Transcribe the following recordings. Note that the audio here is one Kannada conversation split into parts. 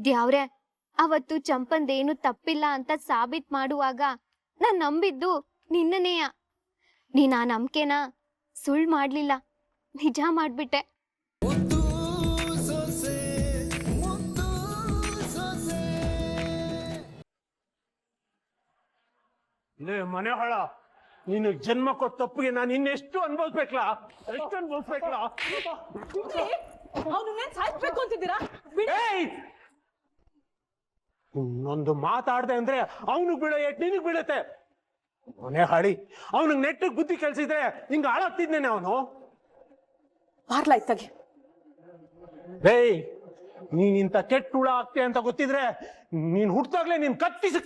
ದ್ಯಾವ್ರೆ, ಅವತ್ತು ಚಂಪಂದೇನು ತಪ್ಪಿಲ್ಲ ಅಂತ ಸಾಬೀತ್ ಮಾಡುವಾಗ ನಾನ್ ನಂಬಿದ್ದು ನಿನ್ನನೆಯ. ನೀನ್ ಆ ನಂಬಿಕೆನ ಸುಳ್ಳು ಮಾಡ್ಲಿಲ್ಲ, ನಿಜ ಮಾಡ್ಬಿಟ್ಟೆ. ಮನೆ ಹೊಳ, ನೀನು ಜನ್ಮ ಕೊಟ್ಟ ತಪ್ಪಿಗೆ ನಾನು ಇನ್ನೆಷ್ಟು ಅನ್ಭವಿಸ್ಬೇಕಲ್ಲ, ಎಷ್ಟು ಅನ್ಭವಿಸ್ಬೇಕಲ್ಲ. ಸಾಯಿಸ್ಬೇಕು ಅಂತಿದ್ದೀರಾ? ಇನ್ನೊಂದು ಮಾತಾಡ್ದೆ ಅಂದ್ರೆ ಅವನಿಗೆ ಬೀಳೋ ಏಟ್ ನಿನಗ್ ಬೀಳತ್ತೆ. ಮನೆ ಹಾಳಿ, ಅವನಿಗೆ ನೆಟ್ಟಿಗೆ ಬುದ್ಧಿ ಕಲ್ಸಿದ್ರೆ ಹಿಂಗ ಹಾಳಾಗ್ತಿದ್ನೇನೆ ಅವನು. ಮಾರ್ಲಾಯ್ತಾಗೆ ನೀನ್ ಇಂತ ಕೆಟ್ಟ ಹುಳ ಆಗ್ತೀಯ ಅಂತ ಗೊತ್ತಿದ್ರೆ ನೀನ್ ಹುಟ್ಟಾಗ್ಲೇ ನೀನ್ ಕತ್ತಿಸ.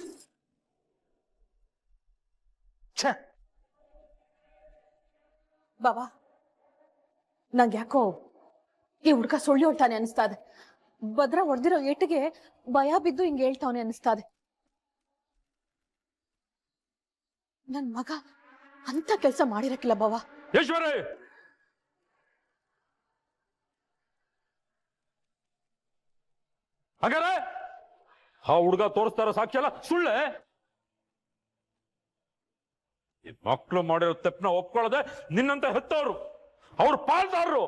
ಬಾಬಾ, ನಂಗೆ ಯಾಕೋ ಈ ಹುಡ್ಗ ಸುಳ್ಳು ಹೇಳ್ತಾನೆ ಅನಿಸ್ತಾ ಇದೆ. ಭದ್ರ ಹೊಡೆದಿರೋ ಏಟಿಗೆ ಭಯ ಬಿದ್ದು ಹಿಂಗೆ ಹೇಳ್ತಾವನೆ ಅನಿಸ್ತಾ ಇದೆ. ನನ್ ಮಗ ಅಂತ ಕೆಲಸ ಮಾಡಿರಕ್ಕಿಲ್ಲ ಬಾಬಾ. ಈಶ್ವರೇ, ಹಾಗಾದ್ರೆ ಆ ಹುಡುಗ ತೋರಿಸ್ತಾರ ಸಾಕ್ಷಿ ಅಲ್ಲ ಸುಳ್ಳೆ? ಮಕ್ಕಳು ಮಾಡಿರೋ ತಪ್ಪನ ಒಪ್ಕೊಳ್ಳದೆ ನಿನ್ನಂತ ಹೆತ್ತವ್ರು, ಅವ್ರ ಪಾಲ್ದಾರರು.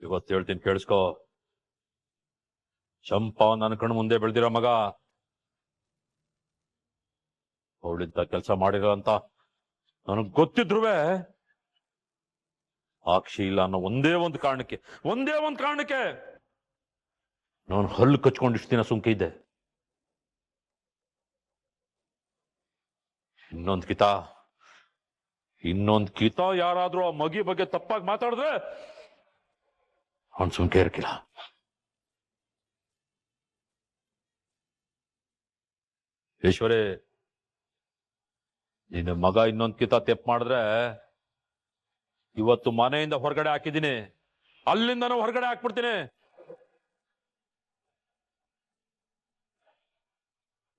ಇವತ್ತು ಹೇಳ್ತೀನಿ ಕೇಳಿಸ್ಕೋ, ಚಂಪಾ ನನ್ನ ಕಣ್ಣು ಮುಂದೆ ಬೆಳೆದಿರೋ ಮಗ. ಅವಳಿಂದ ಕೆಲಸ ಮಾಡಿರೋ ಅಂತ ನನಗ್ ಗೊತ್ತಿದ್ರುವೆ ಸಾಕ್ಷಿ ಇಲ್ಲ ಅನ್ನೋ ಒಂದೇ ಒಂದು ಕಾರಣಕ್ಕೆ ನಾನು ಹಲ್ಲು ಕಚ್ಕೊಂಡು ಇಷ್ಟು ದಿನ ಸುಮ್ಕೆ ಇದ್ದೆ. ಇನ್ನೊಂದ್ ಕಿತ ಯಾರಾದ್ರೂ ಆ ಮಗಿ ಬಗ್ಗೆ ತಪ್ಪಾಗಿ ಮಾತಾಡಿದ್ರೆ ಅವನ್ ಸುಮ್ಕೆ ಇರಕ್ಕಿಲ್ಲ. ಈಶ್ವರೇ, ನಿನ್ನ ಮಗ ಇನ್ನೊಂದ್ ಕಿತ ತೆಪ್ಪು ಮಾಡಿದ್ರೆ ಇವತ್ತು ಮನೆಯಿಂದ ಹೊರಗಡೆ ಹಾಕಿದ್ದೀನಿ, ಅಲ್ಲಿಂದನೂ ಹೊರಗಡೆ ಹಾಕ್ಬಿಡ್ತೀನಿ.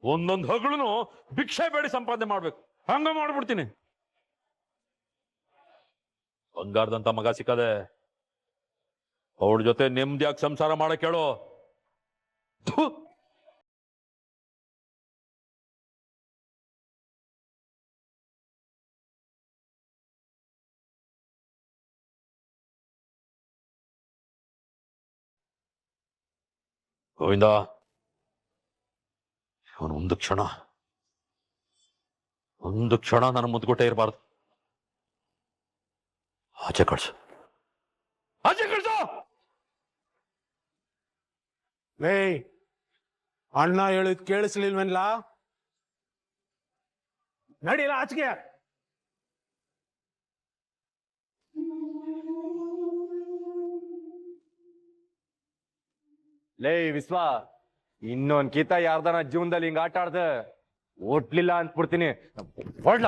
ಒಂದೊಂದು ಹಗಳುನು ಭಿಕ್ಷೆ ಬೇಡಿ ಸಂಪಾದನೆ ಮಾಡ್ಬೇಕು, ಹಂಗ ಮಾಡ್ಬಿಡ್ತೀನಿ. ಬಂಗಾರದಂತ ಮಗ ಸಿಕ್ಕದೆ ಅವಳ ಜೊತೆ ನೆಮ್ಮದಿಯಾಗಿ ಸಂಸಾರ ಮಾಡಕ್ ಹೇಳು. ಗೋವಿಂದ, ಅವನು ಒಂದು ಕ್ಷಣ ನನ್ನ ಮುದ್ದುಗೊಟ್ಟೆ ಇರಬಾರ್ದು. ಆಚೆ ಕಳ್ಸು. ಅಣ್ಣ ಹೇಳಿದ್ ಕೇಳಿಸ್ಲಿಲ್ವನ್ಲ? ನಡೀಲ ಆಚೆಗೆ. ಲೇ ವಿಶ್ವ, ಇನ್ನೊಂದ್ ಕಿತ ಯಾರ್ದನ ಜೀವನದಲ್ಲಿ ಹಿಂಗ ಆಟ ಆಡ್ದ ಓಟ್ಲಿಲ್ಲ ಅಂತ್ಬಿಡ್ತೀನಿ. ಹೊಡ್ಲ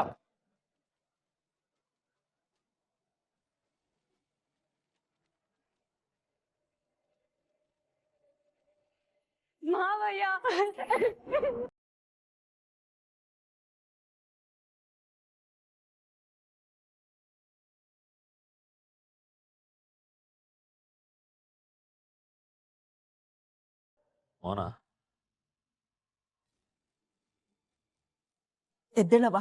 ಮಾವಯ್ಯ. ಮೋನ, ಎದ್ದೇಳವ,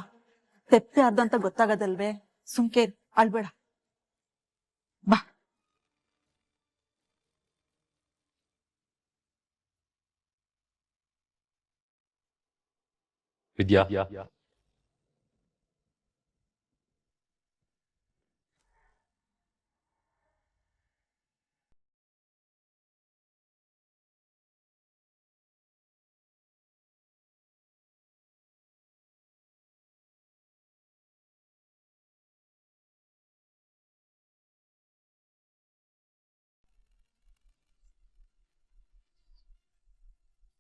ತೆಪ್ಪೆ ಅರ್ಧ ಅಂತ ಗೊತ್ತಾಗದಲ್ವೇ? ಸುಮ್ಕೆ ಅಳ್ಬೇಡ, ಬಾ. ವಿದ್ಯಾ,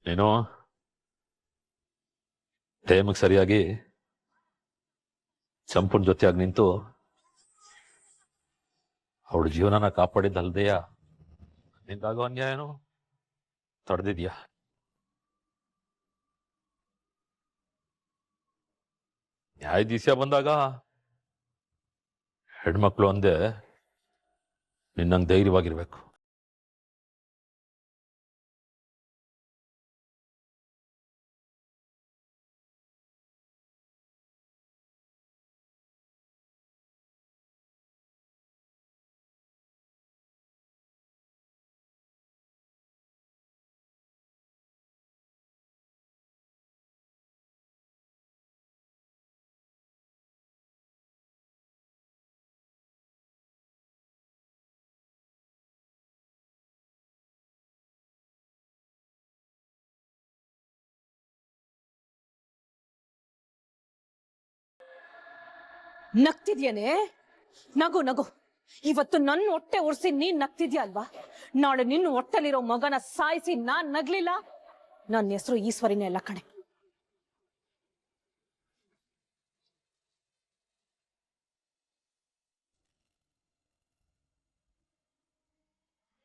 ನೀನು ಟೈಮಿಗೆ ಸರಿಯಾಗಿ ಚಂಪುನ್ ಜೊತೆಯಾಗಿ ನಿಂತು ಅವಳ ಜೀವನನ ಕಾಪಾಡಿದ್ದಲ್ದೆಯ ನಿಂದಾಗೋ ಅನ್ಯಾಯನೂ ತಡೆದಿದ್ಯಾ? ನ್ಯಾಯಾಧೀಶ ಬಂದಾಗ ಹೆಣ್ಮಕ್ಳು ಅಂದೆ ನಿನ್ನಂಗೆ ಧೈರ್ಯವಾಗಿರ್ಬೇಕು. ನಗ್ತಿದ್ಯೇನೆ? ನಗು ನಗು. ಇವತ್ತು ನನ್ನ ಹೊಟ್ಟೆ ಉರ್ಸಿ ನೀನ್ ನಗ್ತಿದ್ಯಾ ಅಲ್ವಾ? ನಾಳೆ ನಿನ್ನ ಹೊಟ್ಟೆಲಿರೋ ಮಗನ ಸಾಯಿಸಿ ನಾನ್ ನಗ್ಲಿಲ್ಲ, ನನ್ನ ಹೆಸರು ಈಶ್ವರಿನೇ ಅಲ್ಲ ಕಣೆ.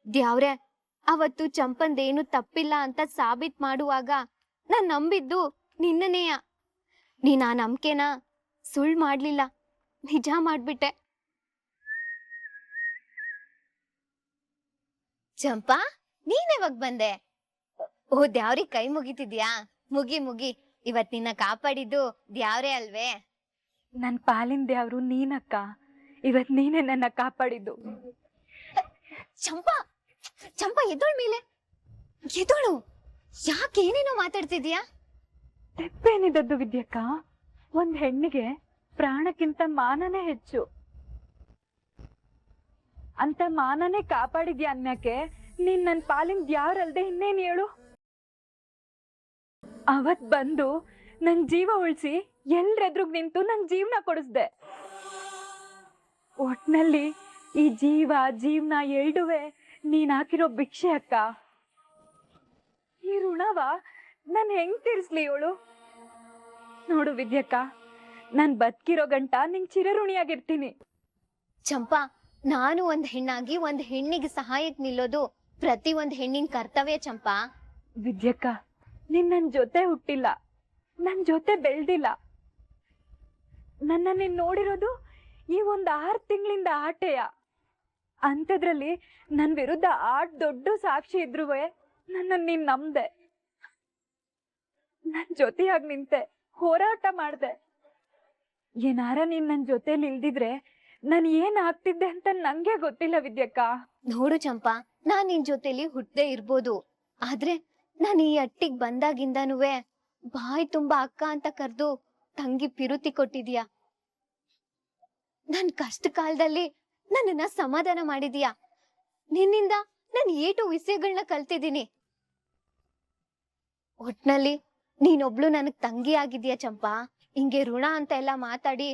ದ್ಯಾವ್ರೆ, ಅವತ್ತು ಚಂಪಂದೇನು ತಪ್ಪಿಲ್ಲ ಅಂತ ಸಾಬೀತ್ ಮಾಡುವಾಗ ನಾನ್ ನಂಬಿದ್ದು ನಿನ್ನನೆಯ. ನೀನ್ ಆ ನಂಬಿಕೆನ ಸುಳ್ಳು ಮಾಡ್ಲಿಲ್ಲ, ನಿಜ ಮಾಡ್ಬಿಟ್ಟೆ. ಚಂಪಾ, ನೀನ್ ಯಾವಾಗ ಬಂದೆ? ಓ, ದ್ಯಾವ್ರಿ ಕೈ ಮುಗಿತಿದ್ಯಾ? ಮುಗಿ ಮುಗಿ. ಇವತ್ ನಿನ್ನ ಕಾಪಾಡಿದ್ದು ದ್ಯಾವ್ರೆ ಅಲ್ವೇ? ನನ್ ಪಾಲಿನ ದ್ಯಾವ್ರು ನೀನಕ್ಕ. ಇವತ್ ನೀನೇ ನನ್ನ ಕಾಪಾಡಿದ್ದು. ಚಂಪಾ, ಚಂಪಾ ಎದ್ದೋಳ್ ಮೇಲೆ ಎದ್ದೋಳು. ಯಾಕೆ ಏನೇನೋ ಮಾತಾಡ್ತಿದ್ಯಾ? ತೆಪ್ಪೇನಿದದ್ದು ವಿದ್ಯಕ್ಕ? ಒಂದ್ ಹೆಣ್ಣಿಗೆ ಪ್ರಾಣಕ್ಕಿಂತ ಮಾನನೇ ಹೆಚ್ಚು. ಅಂತ ಮಾನನೇ ಕಾಪಾಡಿದ್ಯಾ ಅನ್ಯಾಕೆ ನೀನ್ ನನ್ ಪಾಲಿನ ದ್ಯಾವ್ರಲ್ದೆ ಇನ್ನೇನ್ ಹೇಳು? ಅವತ್ ಬಂದು ನನ್ ಜೀವ ಉಳಿಸಿ ಎಲ್ರೆದ್ರುಗ್ ನಿಂತು ನನ್ ಜೀವನ ಕೊಡಿಸ್ದೆ. ಒಟ್ನಲ್ಲಿ ಈ ಜೀವನ ಎರಡುವೆ ನೀನ್ ಹಾಕಿರೋ ಭಿಕ್ಷೆ ಅಕ್ಕ. ಈ ಋಣವ ನಾನ್ ಹೆಂಗ್ ತೀರ್ಸ್ಲಿ ಇವಳು? ನೋಡು ವಿದ್ಯಕ್ಕ, ನಾನ್ ಬದುಕಿರೋ ಗಂಟ ನಿಂಗ್ ಚಿರಋಣಿಯಾಗಿರ್ತೀನಿ. ಚಂಪಾ, ನಾನು ಒಂದ್ ಹೆಣ್ಣಾಗಿ ಒಂದ್ ಹೆಣ್ಣಿಗೆ ಸಹಾಯಕ್ ನಿಲ್ಲೋದು ಪ್ರತಿ ಒಂದ್ ಹೆಣ್ಣಿನ ಕರ್ತವ್ಯ. ಚಂಪಾ ವಿದ್ಯಕ್ಕ, ನೀನ್ ನನ್ ಜೊತೆ ಹುಟ್ಟಿಲ್ಲ, ನನ್ ಜೊತೆ ಬೆಳ್ದಿಲ್ಲ. ನನ್ನ ನೀನ್ ನೋಡಿರೋದು ಈ ಒಂದ್ 6 ತಿಂಗಳಿಂದ ಆಟೆಯ. ಅಂಥದ್ರಲ್ಲಿ ನನ್ ವಿರುದ್ಧ ದೊಡ್ಡ ಸಾಕ್ಷಿ ಇದ್ರುವೆ ನನ್ನ ನೀನ್ ನಂಬ್ದೆ, ನನ್ ಜೊತೆಯಾಗಿ ನಿಂತೆ, ಹೋರಾಟ ಮಾಡ್ದೆ. ಏನಾರ ನೀನ್ ನನ್ ಜೊತೆಲಿ ಇಲ್ದಿದ್ರೆ ನಾನು ಏನ್ ಆಗ್ತಿದ್ದೆ ಅಂತ ನಂಗೆ ಗೊತ್ತಿಲ್ಲ ವಿದ್ಯಕ್ಕ. ನೋಡು ಚಂಪಾ, ನಾನ್ ನಿನ್ ಜೊತೆಲಿ ಹುಟ್ಟದೆ ಇರ್ಬೋದು, ಆದ್ರೆ ನಾನ್ ಈ ಅಟ್ಟಿಗ್ ಬಂದಾಗಿಂದನುವೆ ಬಾಯಿ ತುಂಬಾ ಅಕ್ಕ ಅಂತ ಕರ್ದು ತಂಗಿ ಪಿರುತಿ ಕೊಟ್ಟಿದ್ಯಾ. ನನ್ ಕಷ್ಟ ಕಾಲದಲ್ಲಿ ನನ್ನನ್ನ ಸಮಾಧಾನ ಮಾಡಿದ್ಯಾ. ನಿನ್ನಿಂದ ನಾನ್ ಏಟು ವಿಷಯಗಳನ್ನ ಕಲ್ತಿದ್ದೀನಿ. ಒಟ್ನಲ್ಲಿ ನೀನೊಬ್ಳು ನನಗ್ ತಂಗಿ ಆಗಿದ್ಯಾ ಚಂಪಾ. ಹಿಂಗೆ ಋಣ ಅಂತ ಎಲ್ಲ ಮಾತಾಡಿ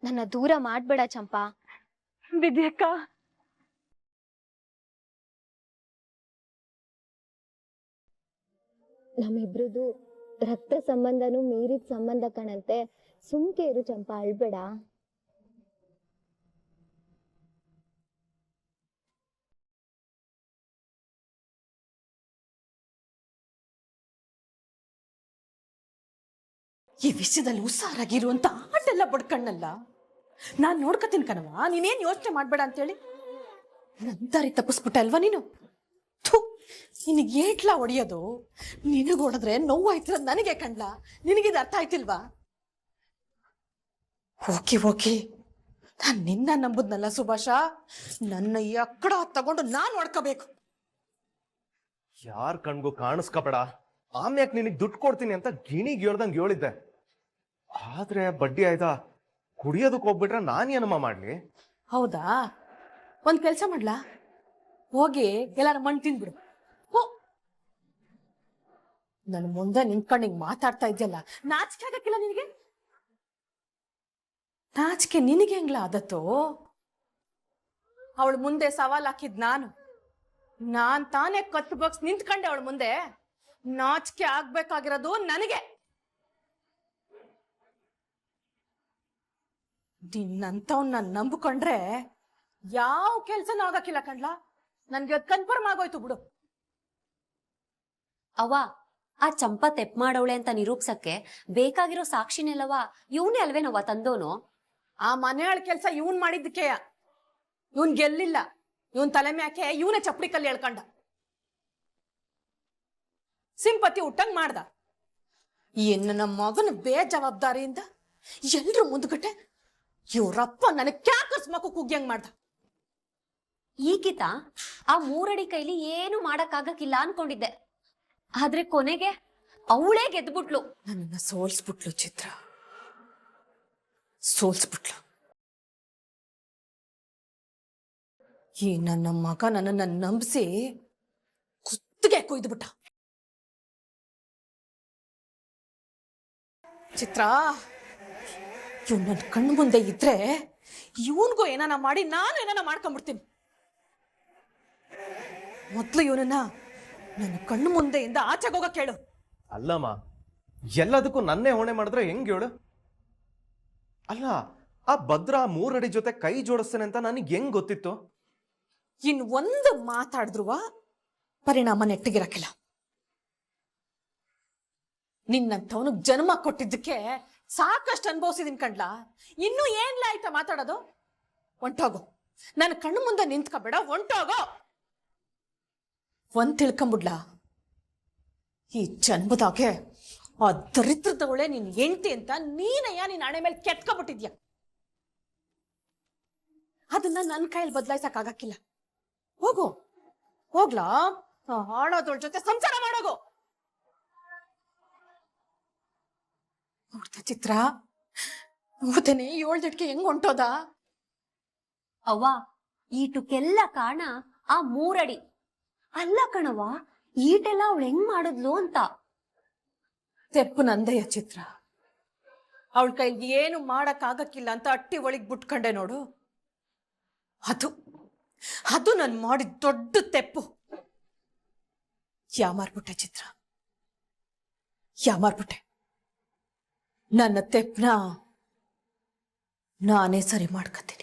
ನನ್ನ ದೂರ ಮಾಡ್ಬೇಡ ಚಂಪಾ. ವಿದ್ಯಕ್ಕ, ನಮ್ಮಿಬ್ರದು ರಕ್ತ ಸಂಬಂಧನೂ ಮೀರಿದ ಸಂಬಂಧ ಕಣಂತೆ. ಸುಮ್ಕೆ ಇರು ಚಂಪಾ, ಅಳ್ಬೇಡ. ಈ ವಿಷಯದಲ್ಲಿ ಹುಷಾರಾಗಿರು ಅಂತ ಆಟೆಲ್ಲ ಬಡ್ಕಣ್ಣಲ್ಲ. ನಾನ್ ನೋಡ್ಕತೀನಿ ಕಣವ, ನೀನೇನ್ ಯೋಚನೆ ಮಾಡ್ಬೇಡ ಅಂತೇಳಿ. ನನ್ ದಾರಿ ತಪ್ಪಿಸ್ಬಿಟ್ಟೆ ಅಲ್ವಾ ನೀನು? ಥು, ನಿನಗೆ ಏಟ್ಲಾ ಹೊಡಿಯೋದು? ನಿನಗೆ ಹೊಡೆದ್ರೆ ನೋವು ಆಯ್ತಿರೋದು ನನಗೆ ಕಣ್ಲ. ನಿನಗಿದು ಅರ್ಥ ಆಯ್ತಿಲ್ವಾ? ಓಕೆ ಓಕೆ, ನಾನ್ ನಿನ್ನ ನಂಬುದ್ನಲ್ಲ ಸುಭಾಷ. ನನ್ನ ಈ ಅಕ್ಕಡ ತಗೊಂಡು ನಾನ್ ಹೊಡ್ಕೋಬೇಕು. ಯಾರ್ ಕಣ್ಗೂ ಕಾಣಿಸ್ಕಬೇಡ. ಆಮ್ಯಾಕ್ ನಿನಗ್ ದುಡ್ಡು ಕೊಡ್ತೀನಿ ಅಂತ ಗಿಣಿಗ್ ಹೇಳ್ದಂಗೆ ಹೇಳಿದ್ದೆ. ಆದ್ರೆ ಬಡ್ಡಿ ಆಯ್ತಾ? ಕುಡಿಯೋದಕ್ ಹೋಗ್ಬಿಟ್ರೆ ನಾನ್ ಏನಮ್ಮ ಮಾಡ್ಲಿ? ಹೌದಾ? ಒಂದ್ ಕೆಲ್ಸ ಮಾಡ್ಲಾ, ಹೋಗಿ ಎಲ್ಲಾರ ಮಣ್ಣು ತಿಂದ್ಬಿಡು. ಹೋ, ನನ್ ಮುಂದೆ ನಿಂತ್ಕೊಂಡು ಹಿಂಗ್ ಮಾತಾಡ್ತಾ ಇದ್ಯಲ್ಲ, ನಾಚಿಕೆ ಆಗಕ್ಕಿಲ್ಲ ನಿನಗೆ? ನಾಚಿಕೆ ನಿನಗೆ ಹೆಂಗ್ಲ ಆದತ್ತು? ಅವಳ ಮುಂದೆ ಸವಾಲ್ ಹಾಕಿದ್ ನಾನ್ ತಾನೇ ಕತ್ತು ಬಾಕ್ಸ್ ನಿಂತ್ಕೊಂಡೆ ಅವಳ ಮುಂದೆ. ನಾಚಿಕೆ ಆಗ್ಬೇಕಾಗಿರೋದು ನನಗೆ. ನಿನ್ನಂತವ್ನ ನಂಬ್ಕೊಂಡ್ರೆ ಯಾವ ಕೆಲ್ಸನೂ ಆಗಕ್ಕಿಲ್ಲ ಕಣ್ಲಾ. ನನ್ಗೆ ಅದು ಕನ್ಫರ್ಮ್ ಆಗೋಯ್ತು ಬಿಡು. ಅವ್ವ, ಆ ಚಂಪಾ ತೆಪ್ ಮಾಡವಳೆ ಅಂತ ನಿರೂಪ್ಸಕ್ಕೆ ಬೇಕಾಗಿರೋ ಸಾಕ್ಷಿನೆಲ್ಲವ ಇವನೇ ಅಲ್ವೇನವ್ವ ತಂದೋನು? ಆ ಮನೆಯಾಳ ಕೆಲ್ಸ ಇವನ್ ಮಾಡಿದ್ದಕ್ಕೆ ಇವನ್ ಗೆಲ್ಲಿಲ್ಲ. ಇವನ್ ತಲೆ ಮ್ಯಾಕೆ ಇವನೇ ಚಪ್ಪಡಿ ಕಲ್ಲಿ ಹೇಳ್ಕೊಂಡ. ಸಿಂಪತಿ ಹುಟ್ಟಂಗ್ ಮಾಡ್ದ. ಇನ್ನು ನಮ್ಮ ಮಗನ ಬೇಜವಾಬ್ದಾರಿಯಿಂದ ಎಲ್ರ ಮುಂದ್ಗಟ್ಟೆ ಇವ್ರಪ್ಪ ನನಗೆ ಕ್ಯಾಕಸ್ಮಕ್ಕು ಕುಗ್ಯಂಗ್ ಮಾಡ್ದ. ಈಗಿತ ಆ 3 ಅಡಿ ಕೈಲಿ ಏನು ಮಾಡಕ್ಕಾಗಕ್ಕಿಲ್ಲ ಅನ್ಕೊಂಡಿದ್ದೆ, ಆದ್ರೆ ಕೊನೆಗೆ ಅವಳೇ ಗೆದ್ಬಿಟ್ಲು. ನನ್ನನ್ನ ಸೋಲ್ಸ್ಬಿಟ್ಲು ಚಿತ್ರ, ಸೋಲ್ಸ್ಬಿಟ್ಲು. ಈ ನನ್ನ ಮಗ ನನ್ನನ್ನ ನಂಬಿಸಿ ಕುತ್ತಿಗೆ ಕುಯ್ದುಬಿಟ್ಟ. ಚಿತ್ರ, ಇವ್ ನನ್ನ ಕಣ್ಣು ಮುಂದೆ ಇದ್ರೆ ಇವನ್ಗೂ ಏನಾನ ಮಾಡಿ ನಾನು ಏನಾನ ಮಾಡ್ಕೊಂಡ್ಬಿಡ್ತೀನಿ. ಮೊದ್ಲು ಇವನನ್ನ ನನ್ನ ಕಣ್ಣು ಮುಂದೆಯಿಂದ ಆಚೆಗೋಗ ಕೇಳು. ಅಲ್ಲಮ್ಮ, ಎಲ್ಲದಕ್ಕೂ ನನ್ನೇ ಹೊಣೆ ಮಾಡಿದ್ರೆ ಹೆಂಗ್ ಹೇಳು? ಅಲ್ಲ, ಆ ಭದ್ರ 3 ಅಡಿ ಜೊತೆ ಕೈ ಜೋಡಿಸ್ತೇನೆ ಅಂತ ನನಗೆ ಹೆಂಗ್ ಗೊತ್ತಿತ್ತು? ಇನ್ ಒಂದು ಮಾತಾಡಿದ್ರುವ ಪರಿಣಾಮ ನೆಟ್ಟಿಗಿರಕ್ಕಿಲ್ಲ. ನಿನ್ನಂಥವನಿಗೆ ಜನ್ಮ ಕೊಟ್ಟಿದ್ದಕ್ಕೆ ಸಾಕಷ್ಟು ಅನುಭವಿಸಿದೀನಿ ಕಣ್ಲ. ಇನ್ನೂ ಏನ್ಲ ಆಯ್ತಾ ಮಾತಾಡೋದು? ಹೊಂಟೋಗು, ನನ್ನ ಕಣ್ಣು ಮುಂದೆ ನಿಂತ್ಕೋಬೇಡ, ಹೊಂಟೋಗೋ. ಒಂದ್ ತಿಳ್ಕೊಂಬಿಡ್ಲ, ಈ ಜನ್ಮದಾಗೆ ಆ ದರಿದ್ರದವಳೆ ನಿನ್ ಹೆಂಡ್ತಿ ಅಂತ ನೀನಯ್ಯ ನಿನ್ ಹಣೆ ಮೇಲೆ ಕೆತ್ಕೊಬಿಟ್ಟಿದ್ಯಾ. ಅದನ್ನ ನನ್ನ ಕೈಯಲ್ಲಿ ಬದಲಾಯಿಸಕ್ ಆಗಕ್ಕಿಲ್ಲ. ಹೋಗು, ಹೋಗ್ಲಾ, ಹಾಳೋದೊಳ ಜೊತೆ ಸಂಸಾರ ಮಾಡೋಗು. ನೋಡ್ತಾ ಚಿತ್ರ, ನೋಡ್ತೇನೆ 7 ದಿಟ್ಕೆ ಹೆಂಗ್ ಹೊಂಟೋದ. ಅವ್ವ, ಈಟಕ್ಕೆಲ್ಲ ಕಾರಣ ಆ 3 ಅಡಿ ಅಲ್ಲ ಕಣವ್ವ, ಈಟೆಲ್ಲ ಅವಳು ಹೆಂಗ್ ಮಾಡಿದ್ಲು ಅಂತ. ತೆಪ್ಪು ನಂದಯ್ಯ ಚಿತ್ರ, ಅವಳ ಕೈಲಿ ಏನು ಮಾಡಕ್ ಆಗಕ್ಕಿಲ್ಲ ಅಂತ ಅಟ್ಟಿ ಒಳಗ್ ಬಿಟ್ಕೊಂಡೆ ನೋಡು. ಅದು ನಾನು ಮಾಡಿದ ದೊಡ್ಡ ತೆಪ್ಪು. ಯಾಮಾರ್ಬಿಟ್ಟೆ ಚಿತ್ರ, ಯಾಮಾರ್ಬಿಟ್ಟೆ. ನನ್ನ ತೆಪ್ಪನ ನಾನೇ ಸರಿ ಮಾಡ್ಕತೀನಿ.